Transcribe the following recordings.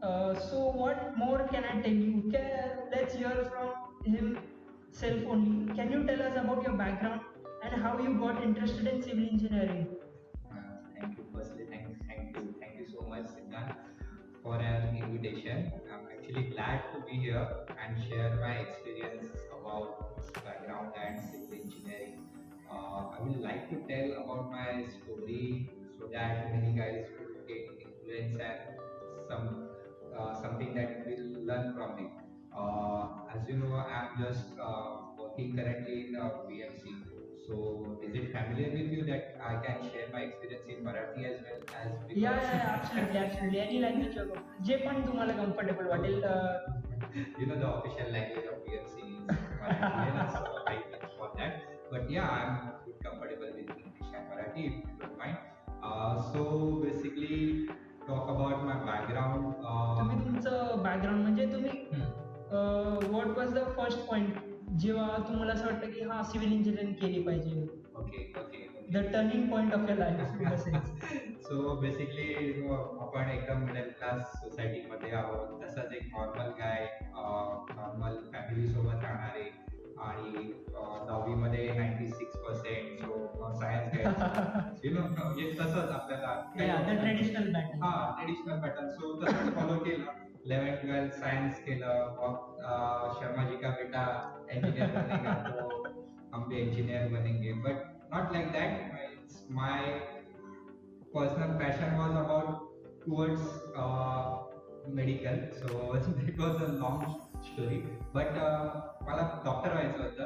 So what more can I tell you? Let's hear from himself only. Can you tell us about your background and how you got interested in civil engineering? Thank you. Firstly, thank you so much, Siddhant, for an invitation. I'm actually glad to be here and share my experience about this background and civil engineering. I would like to tell about my story so that many guys will get influence and something that will learn from it. As you know, I'm just working currently in PMC. So, is it familiar with you that I can share my experience in Marathi as well as Yeah, because yeah, yeah, absolutely, absolutely. Any language you're comfortable. जे पण तुम्हाला comfortable वाटेल. you know the official language of PMC is Marathi, and so I can for that. But yeah, I'm good comfortable with English and Marathi if you don't mind. So basically, talk about my background. तुम्ही तुमचं background म्हणजे तुम्ही what was the first point जेव्हा तुम्हाला असं वाटतं की हा सिव्हिल इंजिनिअरिंग केली पाहिजे Okay. The turning point of your life in the sense. So basically, आपण एकदम मिडल क्लास सोसायटीमध्ये आहोत. तसाच एक नॉर्मल गाय, नॉर्मल फॅमिली सोबत राहणारे आणि 10वी मध्ये 96% सो सायन्स घ्यायचं. म्हणजे तसंच आपल्याला ट्रेडिशनल बॅटल. ट्रेडिशनल पॅटर्न सो तसंच फॉलो केलं. 11th 12th सायन्स केलं. मग शर्मा जी का बेटा इंजीनियर बनेगा तो हम भी इंजीनियर बनेंगे. But not like that. My personal passion was about towards medical. So it was a long story. But मला डॉक्टर व्हायचं होतं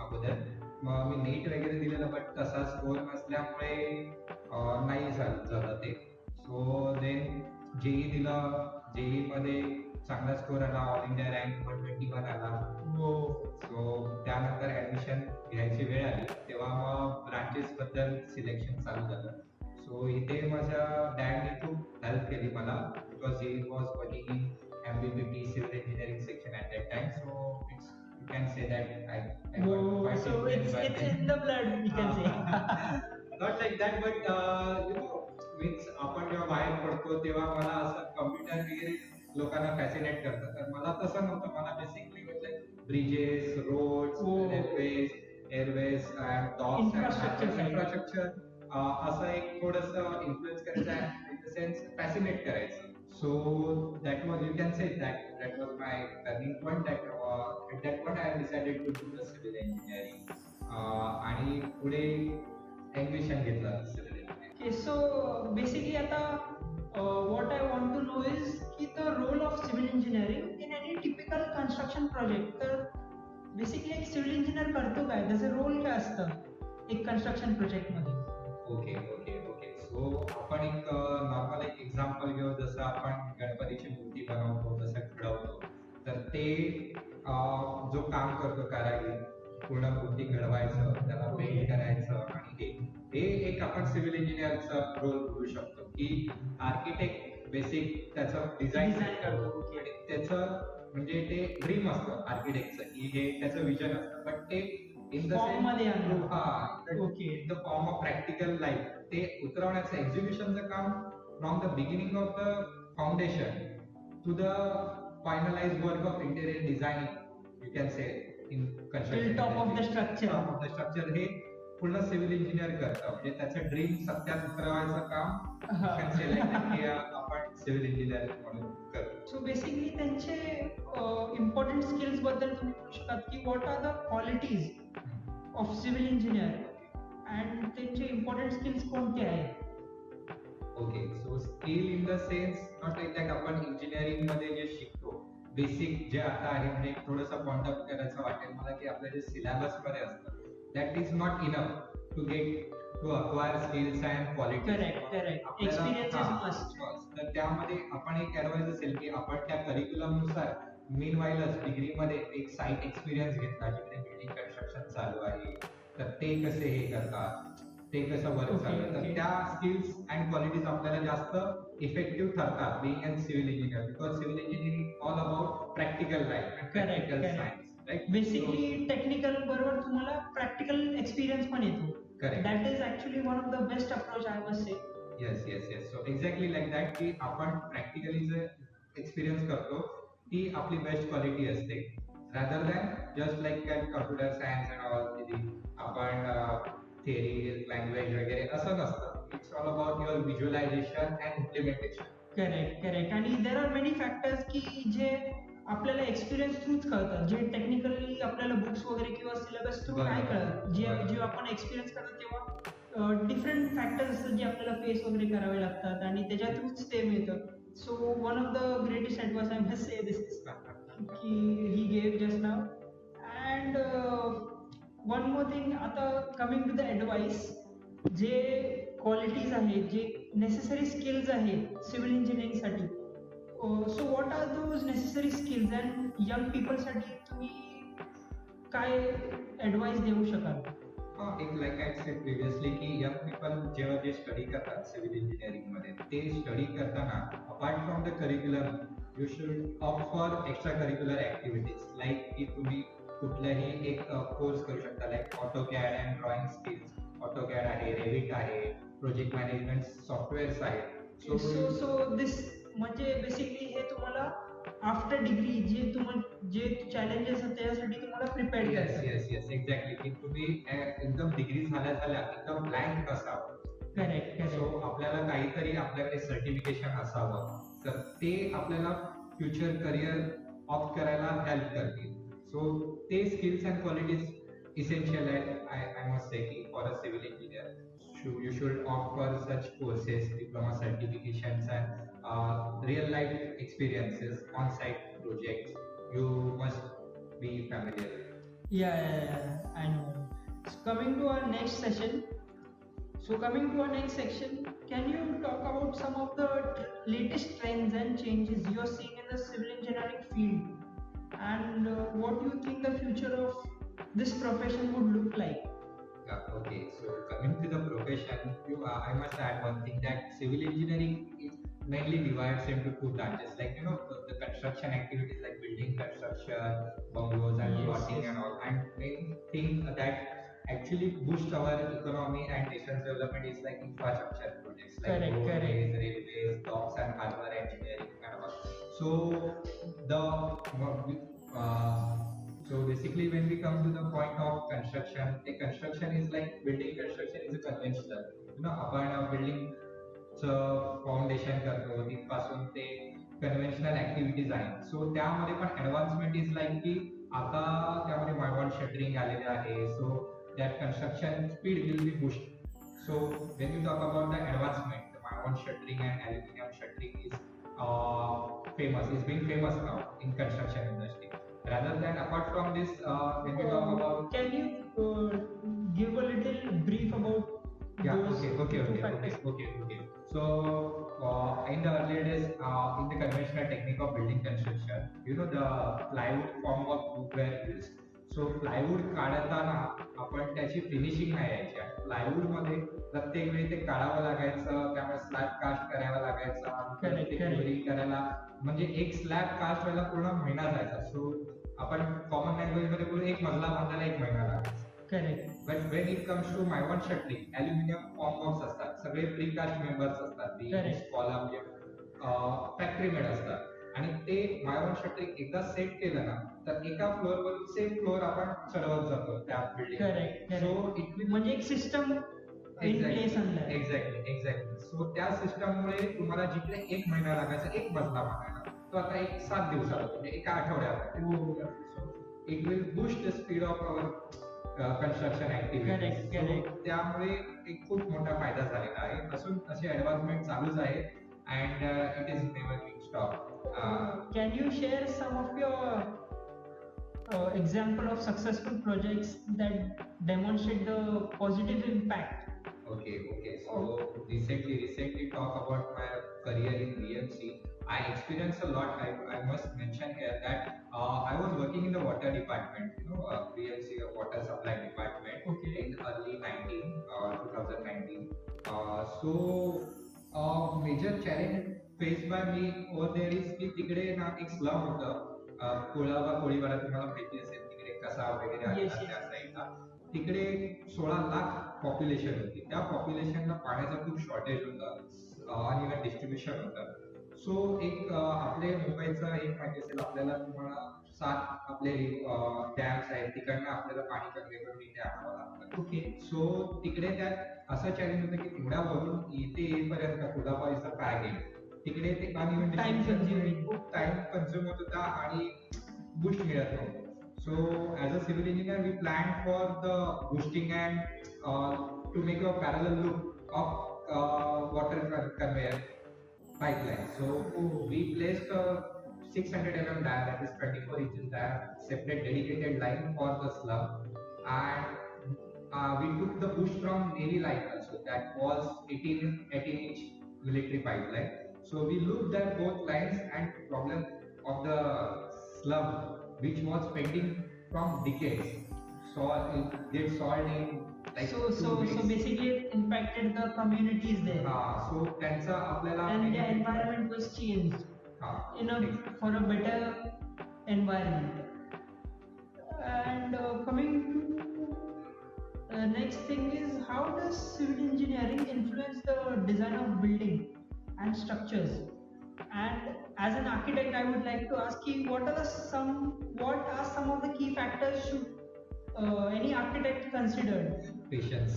अगोदर. मग मी नीट वगैरे दिलेलं बट तसा स्कोर नसल्यामुळे नाही झालं ते. सो देन जेई दिलं. जेई मध्ये चांगला स्कोर आला. ऑल इंडिया रँक 121 आला. सो त्यानंतर ऍडमिशन घ्यायची वेळ आली तेव्हा मग ब्रांचेस बद्दल सिलेक्शन चालू झालं. सो इथे माझ्या डॅडने खूप हेल्प केली मला because he was working in MBBP civil engineering section at that time. So it's you can say that I got quite So it's in the blood, we can say. not like that, but means आपण जेव्हा बाहेर पडतो तेव्हा मला असं computer वगैरे लोकांना fascinate करतात. तर मला तसं नव्हतं. मला बेसिकली म्हणजे bridges, roads, railways, airways and docks infrastructure असं एक थोडंसं इन्फ्लुएन्स करायचं आहे इन द सेन्स फॅसिनेट करायचं. So that was, you can say that was my turning point. At that point I decided to do the civil engineering. आणि पुढे admission घेतलं civil engineering. Okay, so basically आता what I want to know is की the role of civil engineering in any typical construction project. तर basically एक civil engineer करतो काय, त्याचं रोल काय असतं एक कन्स्ट्रक्शन प्रोजेक्ट मध्ये? ओके. सो आपण एक नॉर्मल एक एक्झाम्पल घेऊ. जसं आपण गणपतीची मूर्ती बनवतो, जसं घडवतो, तर ते जो काम करतो कारागीर, पूर्ण मूर्ती घडवायचं, त्याला पेंट करायचं आणि हे एक आपण सिव्हिल इंजिनियरचा रोल करू शकतो की आर्किटेक्ट बेसिक त्याचं डिझाईन करतो आणि त्याचं म्हणजे ते ड्रीम असतं आर्किटेक्टचं की हे त्याचं विजन असतं. बट ते इन द फॉर्म मध्ये in the form of practical life ते उतरवण्याचं एक्झिक्युशनचं काम from the beginning of the foundation to the finalize work of interior designing you can say in construction top of the structure हे पूर्ण civil engineer करतं. म्हणजे त्याचं ड्रीम सत्यात उतरवायचं काम आपण सिव्हिल इंजिनियर म्हणून करतो. सो बेसिकली त्यांचे इम्पॉर्टंट स्किल्स बद्दल तुम्ही म्हणू शकतात की what are the qualities of civil engineer and त्यांचे इम्पॉर्टंट स्किल्स कोणते आहेत? Okay. So skill in the sense not like that आपण इंजिनिअरिंग मध्ये जे शिकतो बेसिक जे आता आहे म्हणजे थोडंसं पॉइंट आउट करायचं वाटेल मला की आपल्या जे सिलेबस मध्ये असतं that is not enough to get to acquire skills and quality. Experience is must. तर त्यामध्ये आपण एक ऍडवाइस असेल की आपण त्या करिक्युलम नुसार मीन वाईलच डिग्रीमध्ये एक साईट एक्सपिरियन्स घेतला जिकडे बिल्डिंग कन्स्ट्रक्शन चालू आहे. तर ते कसे हे करतात, ते कसं वर्क चालतं, तर त्या स्किल्स अँड क्वालिटीज आपल्याला जास्त इफेक्टिव्ह ठरतात being and civil engineer because civil engineering all about practical life and practical science. Basically technical बरोबर तुम्हाला प्रॅक्टिकल एक्सपिरियन्स पण येतो. Correct. That is actually one of the best approach I must say. Yes. So exactly like that की आपण practically जर experience करतो ती आपली बेस्ट क्वालिटी असते rather than just like computer science and all आपण थेरी लँग्वेज वगैरे असं नसतं it's all about your visualisation and implementation. Correct correct. आणि देर आर मेनी फॅक्टर्स की जे आपल्याला एक्सपिरियन्स थ्रूच कळतात, जे टेक्निकली आपल्याला बुक्स वगैरे किंवा सिलेबस थ्रू नाही कळत. जे आपण एक्सपिरियन्स करतो तेव्हा डिफरंट फॅक्टर्स असतात जे आपल्याला फेस वगैरे करावे लागतात आणि त्याच्या थ्रूच ते मिळतं. So one of the greatest advice I must say this is की he gave just now. And one more thing, आता कमिंग टू द ॲडवाइस, जे क्वालिटीज आहेत, जे नेसेसरी स्किल्स आहेत सिव्हिल इंजिनिअरिंगसाठी, so what are those necessary skills and young पीपलसाठी तुम्ही काय ॲडवाइस देऊ शकाल? एक लाईक आय सेड प्रिव्हियसली की यंग पीपल जेव्हा जे स्टडी करतात सिव्हिल इंजिनिअरिंगमध्ये ते स्टडी करताना apart from the curriculum you should opt for extra curricular activities like की तुम्ही कुठलाही एक कोर्स करू शकता like AutoCAD and drawing skills. AutoCAD आहे, रेविट आहे, प्रोजेक्ट मॅनेजमेंट सॉफ्टवेअर्स आहेत. सो दिस म्हणजे बेसिकली हे तुम्हाला आफ्टर डिग्री जे चॅलेंजेस आहेत त्यासाठी तुम्हाला प्रिपेअर करतात. येस एक्झॅक्टली की तुम्ही एकदम डिग्री झाल्या एकदम ब्लँक नसावं. करेक्ट सो आपल्याला काहीतरी आपल्याकडे सर्टिफिकेशन असावं तर ते आपल्याला फ्युचर करिअर ऑप्ट करायला हेल्प करतील. सो ते स्किल्स अँड क्वालिटीज इसेन्शियल आहेत. आय मस्ट से की for a civil engineer you should opt for such courses, diploma certifications, and real life experiences, on-site projects. You must be familiar with. Yeah, I know. So coming to our next session. Can you talk about some of the latest trends and changes you are seeing in the civil engineering field, and what do you think the future of this profession would look like? Okay, so coming to the profession, I must add one thing that civil engineering is mainly divides into two branches. Like the construction activities like building construction, bungalows and plotting and all. And main thing that actually boost our economy and nation's development is like infrastructure projects like roadways, railways, docks and harbor engineering and all. So basically, when we come to the point of construction, the construction is like building construction is a conventional. आपण बिल्डिंगचं foundation करतो तिथपासून ते conventional activities आहेत. सो त्यामध्ये पण advancement is like की आता त्यामध्ये मायवॉल shuttering आलेले आहे. So that construction speed will be boost. So when we talk about the advancement, the iron shuttering and aluminum shuttering is being famous now in construction industry. Rather than apart from this, when we talk about, can you give a little brief about those two factors? Okay. So in the earlier days, in the conventional technique of building construction, the plywood form of roof were used. So plywood काढताना आपण त्याची finishing नाही यायची. Plywood मध्ये प्रत्येक वेळी ते काढावं लागायचं, त्यामुळे स्लॅब कास्ट करायला लागायचा. करायला म्हणजे एक स्लॅब कास्ट व्हायला पूर्ण महिना जायचा. सो आपण कॉमन लँग्वेज मध्ये बोलू एक मजला बांधायला एक महिना लागायचा. But when it comes to Mivan shuttering, aluminium form असतात, सगळे प्री कास्ट मेंबर्स असतात, कॉलम फॅक्टरी मेड असतात आणि ते मायवॉल शटरिंग एकदा सेट केलं ना तर एका फ्लोअर वरून सेम फ्लोअर आपण चढवत जातो त्या बिल्डिंग. सो इट विल म्हणजे एक सिस्टम एक्झॅक्टली. सो त्या सिस्टम मुळे तुम्हाला जिकडे एक महिना लागायचा एक मजला बांधायला तो आता 7 दिवसात म्हणजे एका आठवड्यात. It will boost the speed of our construction activities. त्यामुळे एक खूप मोठा फायदा झालेला आहे. असून असे ऍडव्हान्समेंट चालूच आहे and it is never being stopped. Can you share some of your example of successful projects that demonstrate the positive impact? Okay. So recently talk about my career in BMC. I experienced a lot. I must mention here that I was working in the water department. BMC, water supply department, in early 2019. Major challenge face by me over there is की तिकडे ना एक slum होतं, कोळीवाडा तुम्हाला माहिती असेल, तिकडे कसा वगैरे आहे त्या साईडला. तिकडे 16 लाख पॉप्युलेशन होती. त्या पॉप्युलेशनला पाण्याचं खूप शॉर्टेज होतं, अनइव्हन डिस्ट्रीब्युशन होतं. सो एक आपले मुंबईचं एक माहिती असेल आपल्याला, तुम्हाला 7 आपले डॅम्स आहेत, तिकडनं आपल्याला पाणी कन्वेकडून इथे आणावं लागतं. ओके. सो तिकडे त्यात असं चॅलेंज होतं की तेवढ्या वरून इथे येईपर्यंत तुला पैसा काय घेईल, तिकडे ते पाणी टाइम कन्झ्युमिंग. खूप टाइम कन्झ्युम होत होता आणि बूस्ट मिळत नव्हतं. So as a civil engineer, we planned for the boosting and to make a parallel loop of water conveyor pipeline. So we placed a 600 mm dia, that is 24 inches dia, separate dedicated line for the slab, and we took the boost from Navy line also. That was 18 inch military pipeline. So we looked at both lines and problem of the slum which was pending from decades. So it get solved in like So 2 weeks. basically it impacted the communities there. So त्यांचा आपल्याला And the environment was changed for a better environment. And coming to next thing is, how does civil engineering influence the design of building and structures? And as an architect, I would like to ask you, what are some of the key factors should any architect consider? Patience.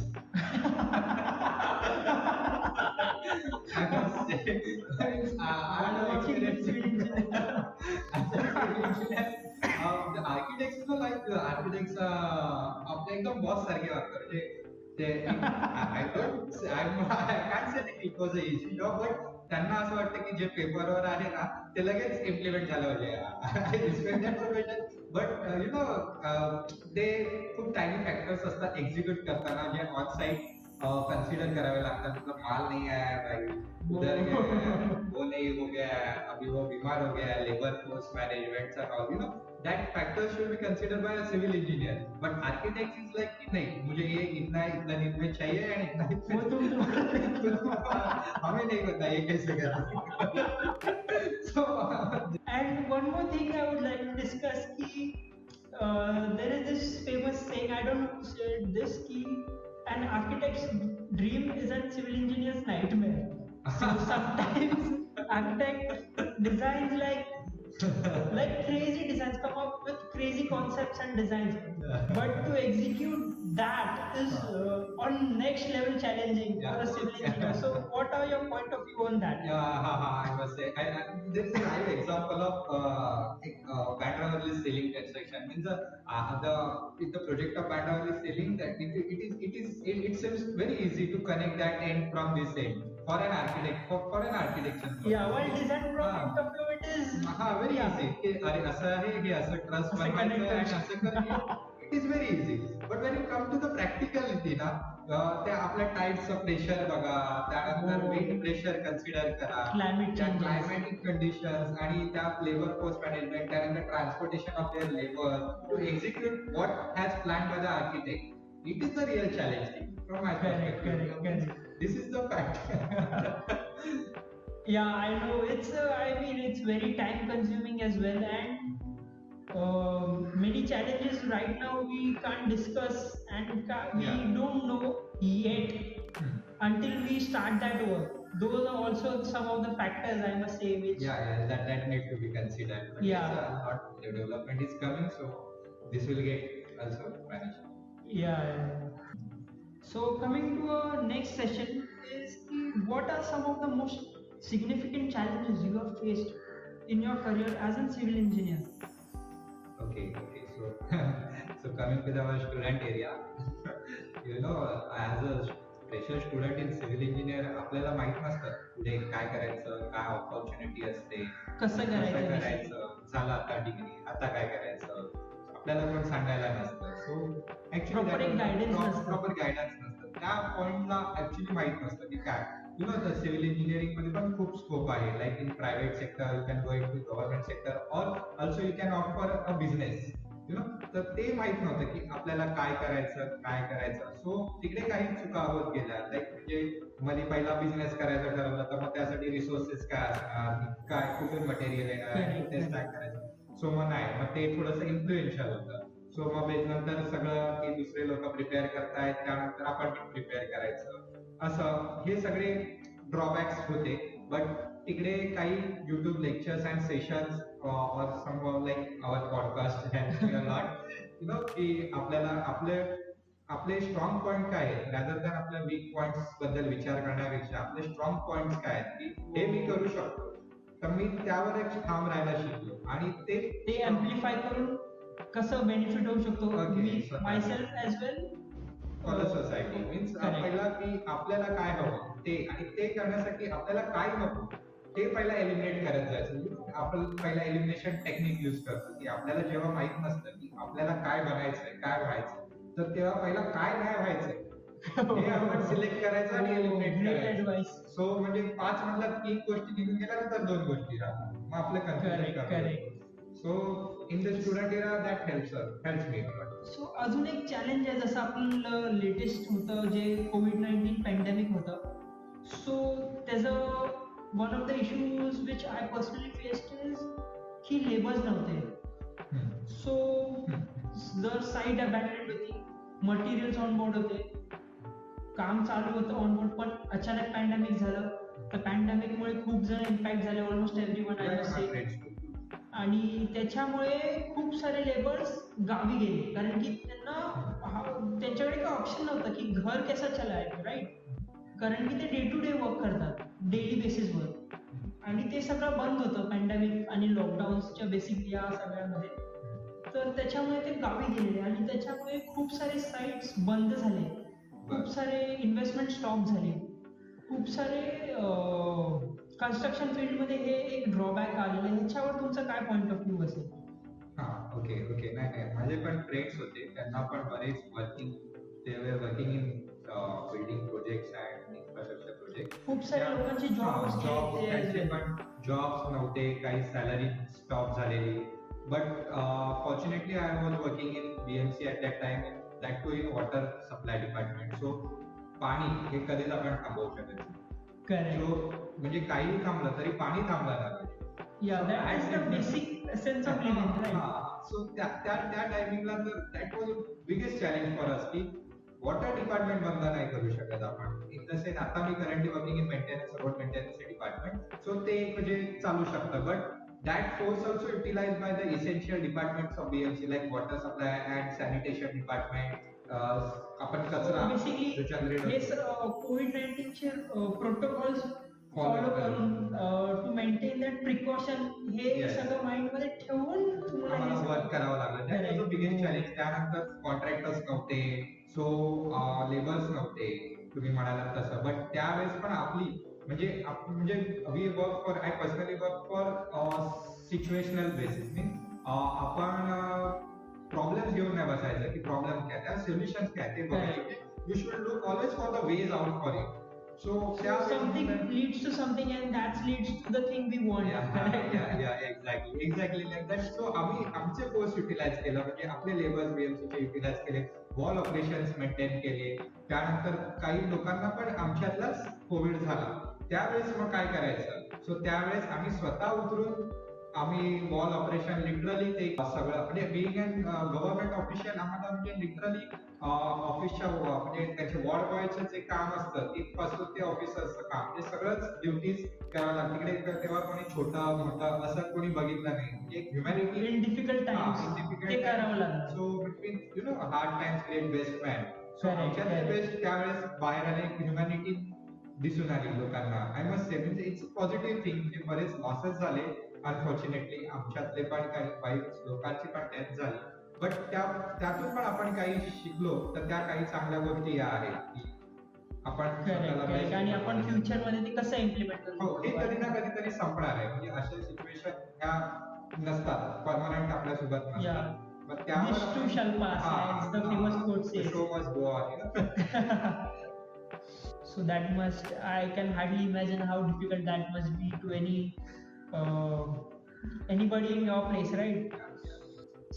I must say, I'm an experienced civil engineer. The architects, architects आपल्या एकदम boss सारखे वागतात. I can't say that it was a easy job, but त्यांना असं वाटतं की जे पेपरवर आहे ना ते लगेच इम्प्लिमेंट झालं पाहिजे. I respect that profession, but you know ते खूप टायनी फॅक्टर्स असतात एक्झिक्यूट करताना जे ऑन साइट कंसीडर करावे लागतात. मतलब माल नहीं आया भाई, उधर गया, वो नहीं हो गया, अभी वो बीमार हो गया, labour force management and all, you know that factor should be considered by a civil engineer. But architect is like कि नहीं, मुझे ये इतना दिन में चाहिए and इतना हमें नहीं पता ये कैसे करना. So and one more thing I would like to discuss ki there is this famous saying, I don't know who said this, ki an architect's dream is a civil engineer's nightmare. So sometimes architect designs like crazy designs, come up with crazy concepts and designs, but to execute that is on next level challenging for a civil engineer. So what are your point of view on that? I must say, this is a live example of Bandravali ceiling construction. Means the project of Bandravali ceiling, that it seems very easy to connect that end from this end for an architect, for an architecture. Yeah, while design point of view it is very easy. अरे असं आहे हे असं trust बनवायचं आणि असं करूया. It is very easy. But when you come to the practicality ना, त्या आपल्या टाईल्सचं प्रेशर बघा, त्यानंतर विंड प्रेशर कन्सिडर करा, क्लायमॅटिक कंडिशन्स आणि त्या लेबर फोर्स मॅनेजमेंट, त्यानंतर transportation of their labour to execute what has plan by the architect. It is the real challenge from my perspective. Correct. This is the fact. Yeah, I know. I mean, it's very time consuming as well, and many challenges right now we can't discuss, and we don't know yet until we start that work. Those are also some of the factors, I must say, which that need to be considered. But not the development is coming, so this will get also managed. Yeah. So coming to our next session is, what are some of the most significant challenges you have faced in your career as a civil engineer? Okay. So coming to our student area, you know, as a fresher student in civil engineer, आपल्याला माहित नसतं पुढे काय करायचं, काय opportunity असते, कसं करायचं, झालं आता डिग्री, आता काय करायचं, आपल्याला पण सांगायला नसतं. सो ऍक्च्युली प्रॉपर गायडन्स नसतं. त्या पॉइंटला ऍक्च्युली माहित नसतं की काय. You know, the civil engineering मध्ये पण खूप स्कोप आहे. Like in private sector, you can go into government sector, or also you can opt for a business. You know, तर ते माहित नव्हतं की आपल्याला काय करायचं. सो तिकडे काही चुका होत गेल्या. लाईक म्हणजे मला पहिला बिझनेस करायचा ठरवलं, तर मग त्यासाठी रिसोर्सेस काय असणार, काय कुठून मटेरियल येणार, कुठे स्टॅक करायचं. सो मग नाही, मग ते थोडंसं इन्फ्लुएन्शियल होतं. सो मग नंतर सगळं की दुसरे लोक प्रिपेअर करतायत, त्यानंतर आपण प्रिपेअर करायचं, असं हे सगळे ड्रॉबॅक्स होते. बट तिकडे काही YouTube lectures and sessions or some like our podcast helps me a lot. की आपल्याला आपले स्ट्रॉंग पॉइंट काय आहेत रादर दॅन आपल्या वीक पॉइंट्स बद्दल विचार करण्यापेक्षा आपले स्ट्रॉंग पॉइंट्स काय आहेत की हे मी करू शकतो. तर मी त्यावर एक ठाम राहायला शिकलो आणि ते अम्प्लिफाय करून कसं बेनिफिट होऊ शकतो मी myself as well for the society means पहिला की आपल्याला काय हवं ते आणि ते करण्यासाठी आपल्याला काय नको ते पहिला एलिमिनेट करत जायचं. आपण पहिला एलिमिनेशन टेक्निक यूज करतो की आपल्याला जेव्हा माहित नसतं की आपल्याला काय बनायचंय काय व्हायचं तर तेव्हा पहिला काय नाही व्हायचंय हे आपण सिलेक्ट करायचं आणि एलिमिनेट करायचं. सो म्हणजे 5 मधल्या 3 गोष्टी निघून गेल्यानंतर 2 गोष्टी राहतात मग आपलं confusion correct. So in the student era that helps me. So अजून एक चॅलेंज आहे जसं आपलं लेटेस्ट होतं जे कोविड-19 पॅन्डेमिक होतं. सो त्याचं one of the issues which I personally faced is की लेबर्स नव्हते. सो जर साईट अबॅन्डन्ड होती, मटेरियल्स ऑन बोर्ड होते, काम चालू होतं ऑन बोर्ड पण अचानक पॅन्डेमिक झालं. तर पॅन्डेमिकमुळे खूप जण इम्पॅक्ट झाले ऑलमोस्ट एव्हरीवन आय मस्ट से. आणि त्याच्यामुळे खूप सारे लेबर्स गावी गेले कारण की त्यांच्याकडे काही ऑप्शन नव्हतं की घर कसं चालायचं राईट. कारण की ते डे टू डे वर्क करतात डेली बेसिसवर आणि ते सगळं बंद होतं पॅन्डेमिक आणि लॉकडाऊन्सच्या बेसिक या सगळ्यामध्ये. तर त्याच्यामुळे ते गावी गेले आणि त्याच्यामुळे खूप सारे साईट्स बंद झाले, खूप सारे इन्व्हेस्टमेंट स्टॉप झाले, खूप सारे कन्स्ट्रक्शन फील्डमध्ये हे एक ड्रॉबॅक आलेलं आहे. ह्याच्यावर तुमचा काय पॉईंट ऑफ व्ह्यू असेल? ओके नाही माझे पण फ्रेंड्स होते त्यांना पण बरेच working in building projects and infrastructure project खूप साऱ्या लोकांचे जॉब्स नव्हते, काही सॅलरी स्टॉप झालेली. But fortunately I was working in BMC at that time that too in water supply department. So पाणी हे कधीच आपण थांबवू शकत नाही. सो म्हणजे काही थांबलं तरी पाणी थांबलं नाही. सो त्या टायमिंगला तर that was biggest challenge for us की वॉटर डिपार्टमेंट बंद नाही करू शकत आपण. इन द सेन्स आता मी currently working in maintenance road maintenance department. So ते म्हणजे चालू शकतं but that force also utilized by the essential departments of BMC like water supply and sanitation department. आपण कचरा हे कोविड-19 चे प्रोटोकॉल्स फॉलो करून टू मेंटेन दॅट प्रिकॉशन हे सगळं mind मध्ये ठेवून तुम्हाला वर्क करावं लागलं. That was biggest challenge. त्यानंतर कॉन्ट्रॅक्टर्स नव्हते, सो लेबर्स नव्हते तुम्ही म्हणालात तसं. बट त्यावेळेस पण आपली म्हणजे we work for I personally work for situational basis. Means आपण प्रॉब्लेम्स घेऊन नाही बसायचं की प्रॉब्लेम काय त्या सोल्युशन्स काय ते बघायचे. You should look always for the ways out for it. So something leads to something and that leads to the thing we want. Exactly like that. So आम्ही आमचे कोर्स युटिलाइज केला म्हणजे आपले लेबर्स BMC चे utilise केले, wall operations maintain केले. त्यानंतर काही लोकांना पण आमच्यातलाच कोविड झाला. त्यावेळेस मग काय करायचं. सो त्यावेळेस आम्ही स्वतः उतरून आम्ही वॉल ऑपरेशन लिटरली ते सगळं म्हणजे बिईंग अन गव्हर्नमेंट ऑफिशियल आम्हाला म्हणजे लिटरली ऑफिसच्या म्हणजे त्याचे वॉर्ड बॉयचं जे काम असतं तिथपासून ते ऑफिसरचं काम ते सगळंच ड्युटीज करावं लागतं. तिकडे तेव्हा कोणी छोटा मोठा असं कोणी बघितलं नाही. म्हणजे ह्युमॅनिटी इन डिफिकल्ट टाइम्स ते करावं लागतं. So between hard times create best man. So आमच्यातले बेस्ट त्यावेळेस बाहेर आले, ह्युमॅनिटी दिसून आली लोकांना. आय मस्ट से म्हणजे इट्स अ पॉझिटिव्ह थिंग. म्हणजे बरेच लॉसेस झाले अनफॉर्च्युनेटली, आमच्यातले पण काही लोकांची पण डेथ झाली. बट त्यातून पण आपण काही शिकलो तर त्या काही चांगल्या गोष्टी या आहेत की आपण आणि आपण फ्युचर मध्ये ते कसं इम्प्लिमेंट करू. हे कधी ना कधीतरी संपणार आहे. म्हणजे अशा सिच्युएशन ह्या नसतात, परमनंट आपल्या सोबत नसतात. पण त्यावर show must go on. So that must, I can hardly imagine how difficult that must be to anybody in your place, right?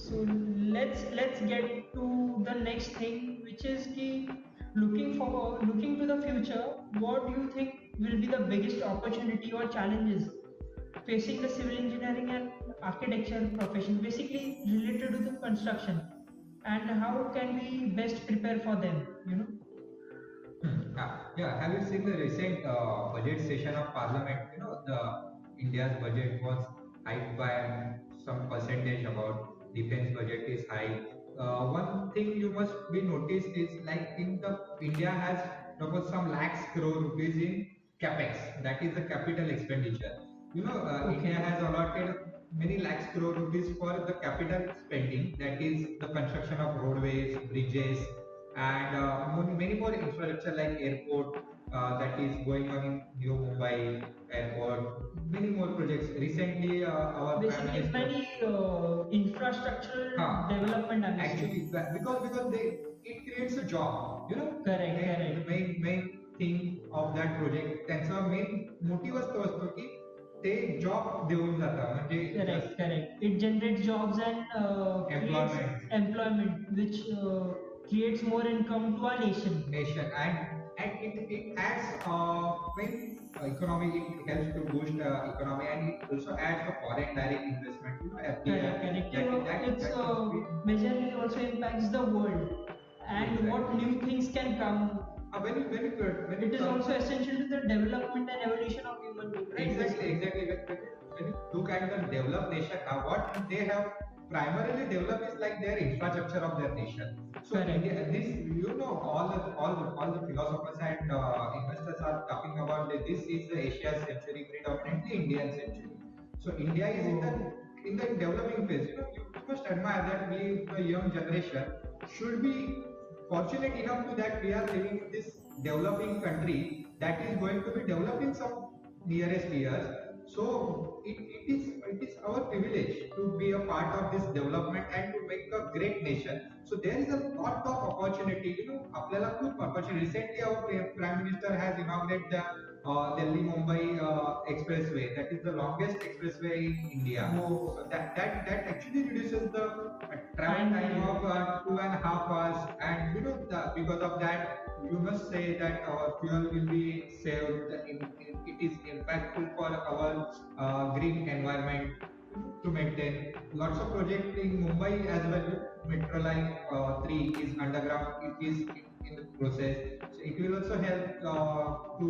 So let's get to the next thing, which is looking to the future. What do you think will be the biggest opportunity or challenges facing the civil engineering and architecture profession, basically related to the construction, and how can we best prepare for them? Yeah, have you seen the recent budget session of Parliament? You know, the India's budget was hiked by some percentage about defense budget is high. One thing you must be noticed is like in the India has about some lakhs crore rupees in capex. That is the capital expenditure. You know, India Okay. has allotted many lakhs crore rupees for the capital spending. That is the construction of roadways, bridges, and many more infrastructure like airport that is going on in New Mumbai airport. Many more projects. Recently, our Prime Basically, Minister. many infrastructural Huh, development, I'm actually, saying. because they it creates a job. You know, Correct, the correct. main thing of that project त्यांचा main motive असतो की ते job देऊन जातं म्हणजे Correct, correct. It generates jobs and creates employment employment, which creates more income to our nation. nation and it adds when economy it helps to boost economy and it also adds the foreign direct investment you know FDI Correct, correct. You that know, that it's that is been majorly also impacts the world and what exactly new things can come. very good when It it is comes also essential to the development and evolution of human being, right? exactly when you look at the developed nation now what they have primarily developed is like their infrastructure of their nation so Correct. India this you know all the philosophers and investors are talking about that this is the Asia's century predominantly Indian century so India is in the developing phase you know you must admire that we the young generation should be fortunate enough to that we are living in this developing country that is going to be developed in some nearest years. So it is our privilege to be a part of this development and to make a great nation. So there is a lot of opportunity. You know, आपल्याला खूप opportunity. Recently, our Prime Minister has inaugurated the Delhi Mumbai expressway. That is the longest expressway in India. Oh. So that actually reduces the travel time of 2.5 hours, and you know because of that you must say that our fuel will be saved. It is impactful for our green environment to maintain. Lots of projects in Mumbai as well. Metro line 3 is underground. It is in the process. So it will also help to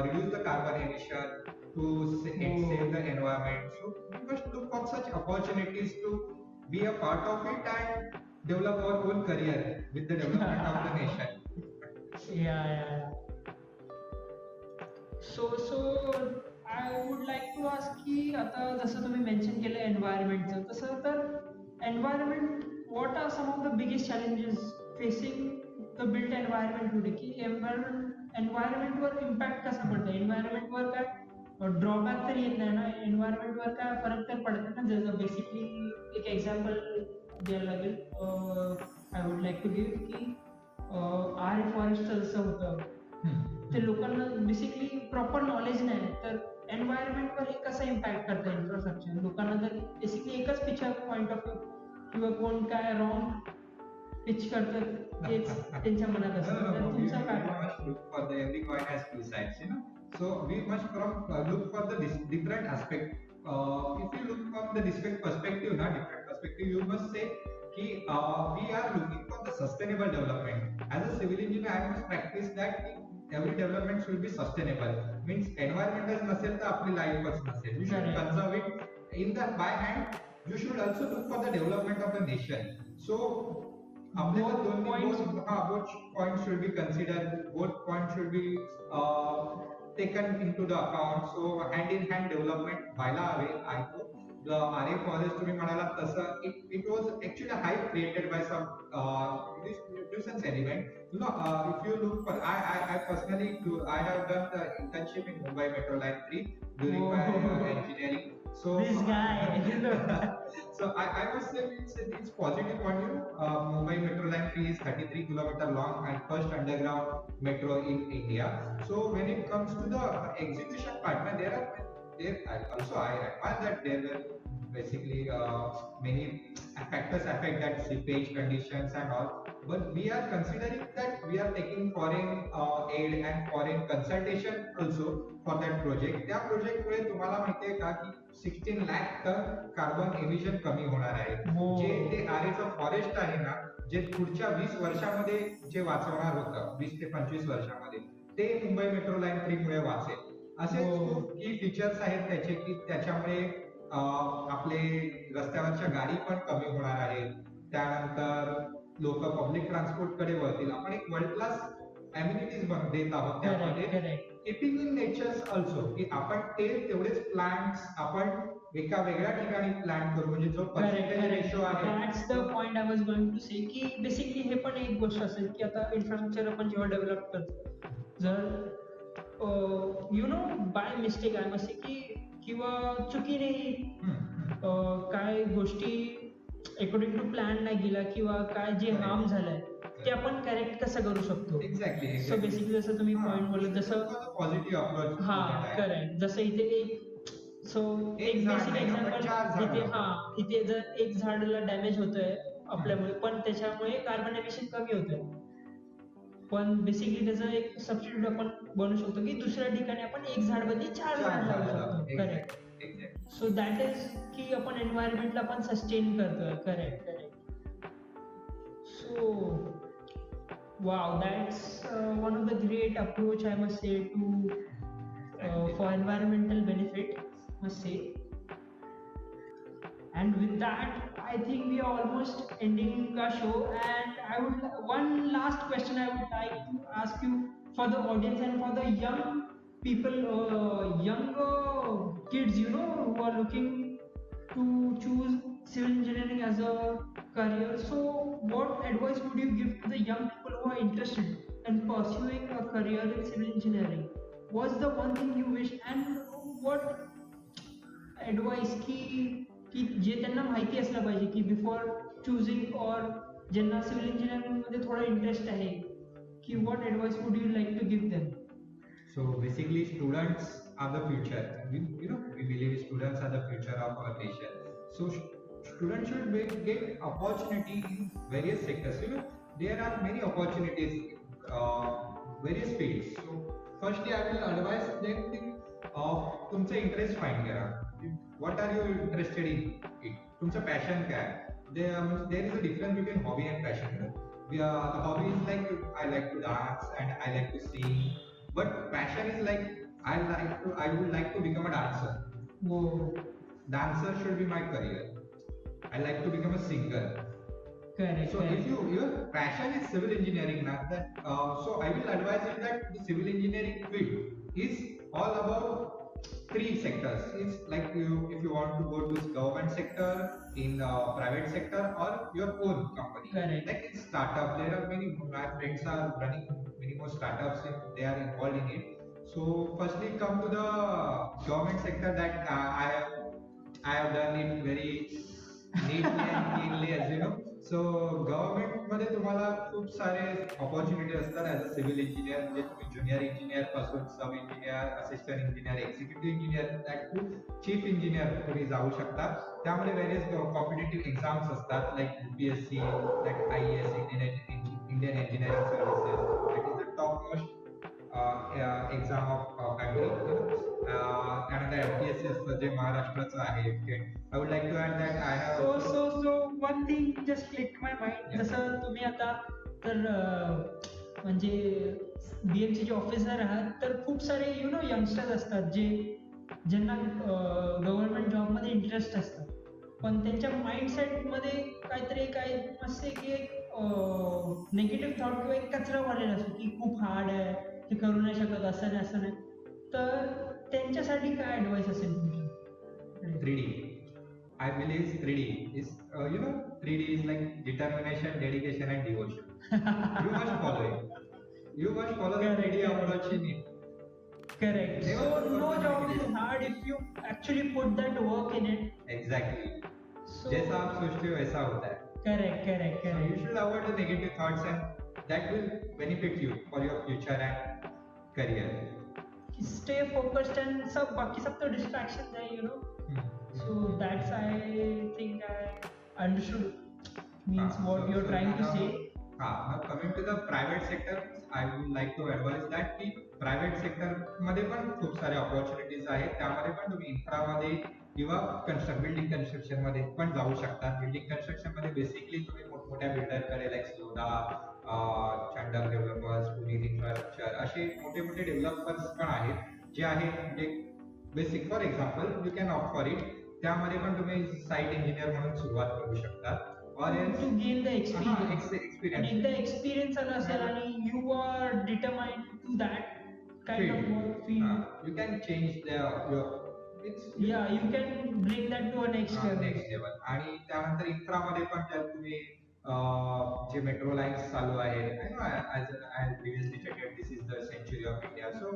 reduce the carbon emission, to save the environment. So we must look for such opportunities to be a part of it and develop our own career with the development of the nation. Yeah. So I would like to ask की आता जसं तुम्ही mention केलं एन्व्हायरमेंटचं तसं तर environment what are some of the biggest challenges facing the built environment today की एन्व्हायरमेंटवर इम्पॅक्ट कसा पडतो एन्व्हायरमेंटवर काय ड्रॉबॅक तर येत नाही ना एन्व्हायरमेंटवर काय फरक तर पडतो ना जसं बेसिकली एक एक्झाम्पल द्यायला लागेल I would like to give की आरे फॉरेस्टचं जसं होतं ते लोकांना बेसिकली प्रॉपर नॉलेज नाही तर एन्व्हायरमेंटवर हे कसं इम्पॅक्ट करतं इन्फ्रास्ट्रक्चर लोकांना तर बेसिकली एकच पिक्चर पॉईंट ऑफ व्ह्यू किंवा कोण काय रॉंग पिच करतं तेच त्यांच्या मनात असतं तर तुमचं काय must look for the every coin has two sides, you know. So we must look for the different aspect. If you look from the different perspective, different perspective, you must say कि we are looking for the sustainable development. As a civil engineer, I must practice that every development should be sustainable. Means environment नसेल तर आपली लाईफच नसेल. You should conserve it in the by hand. You should also look for the development of the nation. So both points should be considered. Both points should be taken into the account. So hand in hand development व्हायला हवे. I hope the RA forest तुम्ही म्हणाला तसं it was actually a hype created by some this nuisance element. You know, if you look for I personally I have done the internship in Mumbai Metro Line 3 during my engineering. So this guy so I must say it's positive point. You know, Mumbai Metro Line 3 is 33 km long and first underground metro in India. So when it comes to the execution part, there also I admire that there were basically many factors affect that seepage conditions and all. But we are considering that we are taking foreign aid and foreign consultation also for that project. त्या project मुळे तुम्हाला माहिती आहे का की 16 lakh ton carbon emission कमी होणार आहे जे ते आरेचं फॉरेस्ट आहे ना जे पुढच्या 20 वर्षामध्ये जे वाचवणार होतं 20 ते 25 वर्षामध्ये ते मुंबई मेट्रो लाईन 3 मुळे वाचेल. असेच हो. खूप की फीचर्स आहेत त्याचे की त्याच्यामुळे आपले रस्त्यावरच्या गाडी पण कमी होणार आहेत. त्यानंतर लोक पब्लिक ट्रान्सपोर्ट कडे वळतील. आपण एक वर्ल्ड क्लास अम्युनिटीज देत आहोत त्यामध्ये. कीपिंग इन नेचर्स ऑल्सो की आपण ते तेवढेच प्लांट्स आपण एका वेगळ्या ठिकाणी प्लांट करू म्हणजे जो पर्सेंटेज रेशो आहे. That's the point I was going to say की बेसिकली हे पण एक गोष्ट असेल की आता इन्फ्रास्ट्रक्चर आपण जेव्हा डेव्हलप करतो जर you know by mistake I must say की किंवा चुकीनेही काय गोष्टी अकॉर्डिंग टू प्लॅन नाही गेला किंवा काय जे हार्म झालंय ते आपण करेक्ट कसं करू शकतो. एक्झॅक्टली. सो बेसिकली जसं तुम्ही पॉइंट बोलत जसं पॉझिटिव्ह अप्रोच. हा करेक्ट. जसं इथे एक सो एक बेसिक एक्झाम्पल इथे जर एक झाडाला डॅमेज होतोय आपल्यामुळे पण त्याच्यामुळे कार्बन एमिशन कमी होतोय पण बेसिकली त्याचा एक सबस्टिट्यूट आपण बनवू शकतो की दुसऱ्या ठिकाणी आपण एक झाड बदली 4 झाड लावू शकतो. करेक्ट. सो दॅट इज की आपण एन्व्हायरमेंटला पण सस्टेन करतोय. Correct. So, wow, that's one of the great approach I must say to for environmental benefit, must say. And with that, I think we are almost ending our show. And one last question I would like to ask you for the audience and for the young people, young kids, you know, who are looking to choose civil engineering as a career. So, what advice would you give to the young people who are interested in pursuing a career in civil engineering? What's the one thing you wish, and what advice की जे त्यांना माहिती असलं पाहिजे की before choosing और ज्यांना civil engineering मध्ये थोडा इंटरेस्ट आहे की what advice would you like to give them? So basically, students are the future. We believe students are the future of our nation. So students should get opportunity in various sectors. There are many opportunities in various fields. So firstly, I will advise them to तुमचं interest find करा. What are you interested in? तुमचं passion काय? There is a difference between hobby and passion. The hobby is like I like to dance and I like to sing, but passion is like I would like to become a dancer. Whoa. Dancer should be my career. I like to become a singer. Correct. So if your passion is civil engineering, so I will advise you that the civil engineering field is all about 3 sectors. It's like if you want to go to government sector, in private sector, or your own company. Correct. Like in startup, there are many. My friends are running many more startups. They are involved in it. So firstly, come to the government sector that I have done it very neatly and cleanly, as you know. So government मध्ये तुम्हाला खूप सारे opportunity असतात as a civil engineer. म्हणजे तुम्ही junior engineer पासून sub engineer, assistant engineer, executive engineer, that to chief engineer तुम्ही जाऊ शकता. त्यामध्ये व्हेरियस कॉम्पिटेटिव्ह एक्झाम्स असतात like UPSC, like IAS, Indian engineering services. That is the top most exam of country. त्यानंतर MPSC असतं जे महाराष्ट्राचं आहे. I would like to add that I have so one thing just clicked my mind. जसं तुम्ही आता तर म्हणजे BMC चे ऑफिसर आहात तर खूप सारे यंगस्टर्स असतात ज्यांना गव्हर्नमेंट जॉब मध्ये इंटरेस्ट असतात पण त्यांच्या माइंडसेट मध्ये काहीतरी काय असते की एक निगेटिव्ह थॉट किंवा एक कचरा वाढलेला असतो की खूप हार्ड आहे, ते करू नाही शकत, असं नाही. तर त्यांच्यासाठी काय ऍडवाइस असेल तुमची? 3D. I believe 3D is 3D is like determination, dedication, and devotion. You must follow it. You must follow the 3D approach in it. Correct. So no job is hard if you actually put that work in it. Exactly. So जैसा आप सोचते हो वैसा होता है. Correct. So you should avoid the negative thoughts and that will benefit you for your future and career. Stay focused and बाकी सब तो distractions है. So that's I think I understood means what you're trying to say. Now coming to the private sector, I would like to advise that की private sector मध्ये पण खूप सारे opportunities आहेत. त्यामध्ये पण तुम्ही इन्फ्रामध्ये किंवा बिल्डिंग कन्स्ट्रक्शन मध्ये पण जाऊ शकतात. बिल्डिंग कन्स्ट्रक्शन मध्ये बेसिकली तुम्ही मोठमोठ्या बिल्डरकडे लाईक सोडा, चंडर डेव्हलपर्स, पुनीत इन्फ्रास्ट्रक्चर असे मोठे मोठे डेव्हलपर्स पण आहेत जे आहेत म्हणजे basic for example you can opt for it. त्यामध्ये पण तुम्ही साईट इंजिनियर म्हणून सुरुवात करू शकता. To gain the experience. And experience if the experience आला असेल आणि you are determined to do that kind of work field, you can change your yeah, you can bring that to a next level. आणि त्यानंतर इन्फ्रामध्ये पण जर तुम्ही जे metro lines चालू आहेत, I know as previously stated this is the century of India, so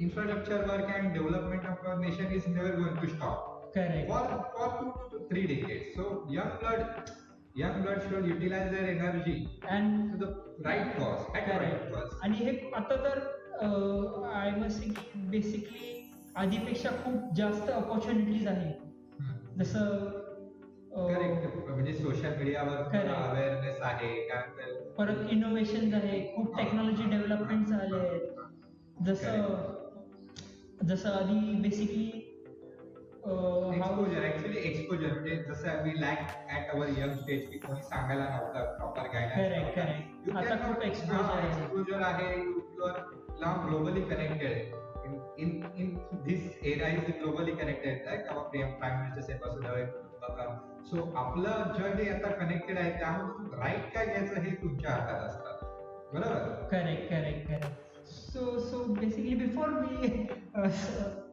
infrastructure work and development of our nation is never going to stop. Correct. For 2 to 3 decades. So young blood should utilize their energy and to the right cause, at the right cause. आणि हे आता तर आय must say की basically आधीपेक्षा खूप जास्त opportunities आहेत. जसं correct, म्हणजे सोशल मीडियावर अवेअरनेस आहे, त्यानंतर परत इनोव्हेशन आहे, खूप टेक्नॉलॉजी डेव्हलपमेंट झाले आहेत. जसं आधी बेसिकली एक्सपोजर म्हणजे जसं we lack at our young stage की कोणी सांगायला नव्हतं प्रॉपर गायडन्स. आता खूप एक्सपोजर आहे. You are now globally connected. in this era is globally connected, like our prime minister said वसुधैव. सो आपलं जग हे आता कनेक्टेड आहे, त्यामुळे राईट काय घ्यायचं हे तुमच्या हातात असतं. बरोबर. Correct. So basically before we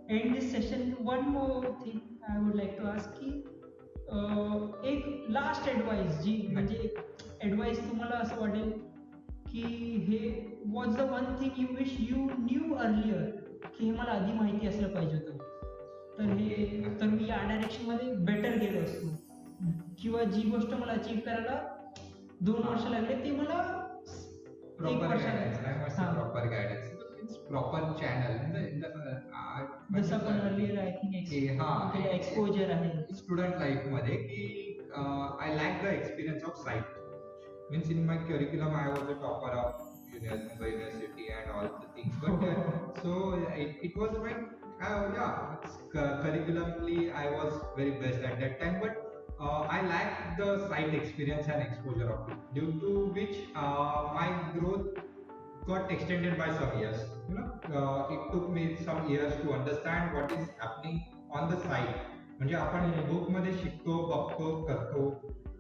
end this session, one more thing I would like to ask की एक लास्ट ॲडवाइस जी म्हणजे ॲडवाइस तुम्हाला असं वाटेल की हे was the one thing you wish you knew earlier, की हे मला आधी माहिती असलं पाहिजे होतं, तर मी या डायरेक्शन मध्ये बेटर गेलो असतो, किंवा जी गोष्ट मला अचीव करायला 2 वर्ष लागले ती मला प्रॉपर गायडन्स, प्रॉपर चॅनल. जसं आपण अर्लियर आय थिंक एक्सपोजर आहे स्टुडंट लाईफ मध्ये की I lack the experience of site. Means in my curriculum I was a topper of Mumbai University and all the things, but so it was when curriculumly I was very best at that time, but I lacked the site experience and exposure of it, due to which my growth got extended by some years. It took me some years to understand what is happening on the site. म्हणजे आपण book मध्ये शिकतो, बघतो, करतो,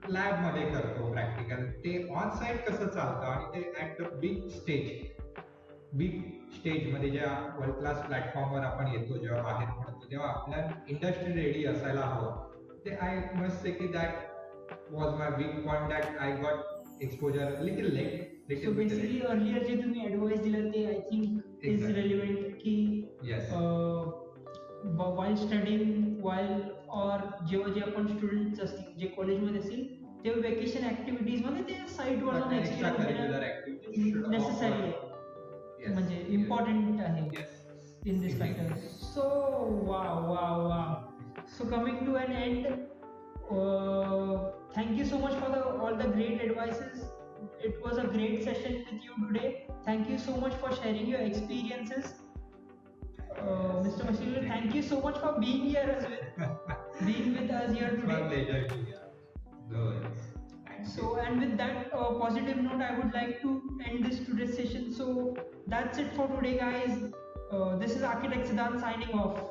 lab मध्ये करतो practical, ते on site कसं चालतं आणि ते ऍट द बिग स्टेज मध्ये ज्या वर्ल्ड क्लास प्लॅटफॉर्मवर आपण येतो, जेव्हा बाहेर पडतो, तेव्हा आपल्या इंडस्ट्री रेडी असायला हवं. ते आय मस्ट से की that was my big point that I got exposure little late. So basically earlier जे तुम्ही ॲडवाइस दिलं ते आय थिंक इज रेलिव्हेंट की while studying, or जेव्हा जे आपण स्टुडंट्स असतील, जे कॉलेजमध्ये असतील, तेव्हा वेकेशन ऍक्टिव्हिटीज मध्ये ते साईट वर जाऊन एक्सपिरियन्स नेसेसरी आहे, म्हणजे इम्पॉर्टंट आहे in this factor. So wow. So coming to an end, thank you so much for all the great advices. It was a great session with you today. Thank you so much for sharing your experiences. Mr. Mashil, thank you so much for being here being with us here today. So, and with that positive note, I would like to end this today's session. So that's it for today, guys. This is Architect Siddharth signing off.